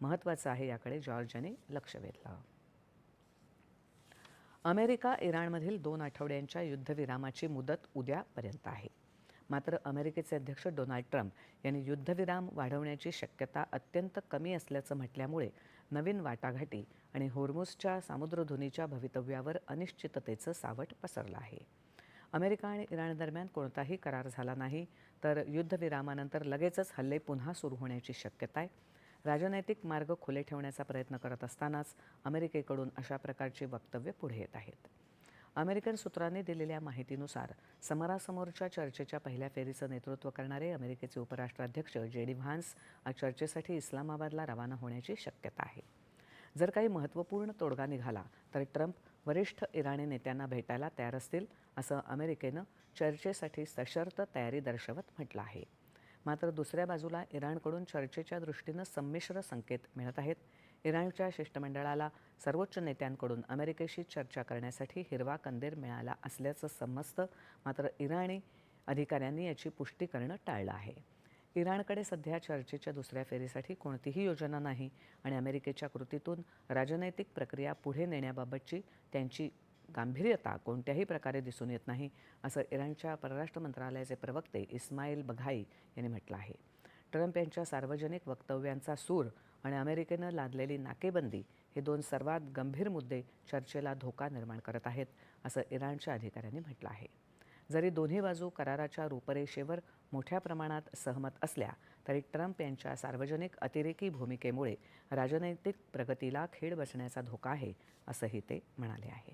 महत्त्वाचं आहे, याकडे जॉर्ज यांनी लक्ष वेधलं. अमेरिका इराणमधील 2 आठवड्यांच्या युद्धविरामाची मुदत उद्यापर्यंत आहे. मात्र अमेरिकेचे अध्यक्ष डोनाल्ड ट्रम्प यांनी युद्धविराम वाढवण्याची शक्यता अत्यंत कमी असल्याचं म्हटल्यामुळे नवीन वाटाघाटी आणि होर्मुझच्या सामुद्रधुनीच्या भवितव्यावर अनिश्चिततेचं सावट पसरलं आहे. अमेरिका आणि इराण दरम्यान कोणताही करार झाला नाही तर युद्धविरामानंतर लगेचच हल्ले पुन्हा सुरू होण्याची शक्यता आहे. राजनैतिक मार्ग खुले ठेवण्याचा प्रयत्न करत असतानाच अमेरिकेकडून अशा प्रकारची वक्तव्य पुढे येत आहेत. अमेरिकन सूत्रांनी दिलेल्या माहितीनुसार समोरासमोरच्या चर्चेच्या पहिल्या फेरीचं नेतृत्व करणारे अमेरिकेचे उपराष्ट्राध्यक्ष जे.डी. व्हान्स आज चर्चेसाठी इस्लामाबादला रवाना होण्याची शक्यता आहे. जर काही महत्त्वपूर्ण तोडगा निघाला तर ट्रम्प वरिष्ठ इराणी नेत्यांना भेटायला तयार असतील, असं अमेरिकेनं चर्चेसाठी सशर्त तयारी दर्शवत म्हटलं आहे. मात्र दुसऱ्या बाजूला इराणकडून चर्चेच्या दृष्टीनं संमिश्र संकेत मिळत आहेत. इराणच्या शिष्टमंडळाला सर्वोच्च नेत्यांकडून अमेरिकेशी चर्चा करण्यासाठी हिरवा कंदील मिळाला असल्याचं समजतं. मात्र इराणी अधिकाऱ्यांनी याची पुष्टी करणं टाळलं आहे. इराणकडे सध्या चर्चेच्या दुसऱ्या फेरीसाठी कोणतीही योजना नाही आणि अमेरिकेच्या कृतीतून राजनैतिक प्रक्रिया पुढे नेण्याबाबतची त्यांची गांभीर्यता कोणत्याही प्रकारे दिसून येत नाही, असं इराणच्या परराष्ट्र मंत्रालयाचे प्रवक्ते इस्माईल बघाई यांनी म्हटलं आहे. ट्रम्प यांच्या सार्वजनिक वक्तव्यांचा सूर आणि अमेरिकेनं लादलेली नाकेबंदी हे 2 सर्वात गंभीर मुद्दे चर्चेला धोका निर्माण करत आहेत, असं इराणच्या अधिकाऱ्यांनी म्हटलं आहे. जरी दोन्ही बाजू कराराच्या रूपरेषेवर मोठ्या प्रमाणात सहमत असल्या तरी ट्रम्प यांच्या सार्वजनिक अतिरेकी भूमिकेमुळे राजनैतिक प्रगतीला खीळ बसण्याचा धोका आहे, असंही ते म्हणाले आहेत.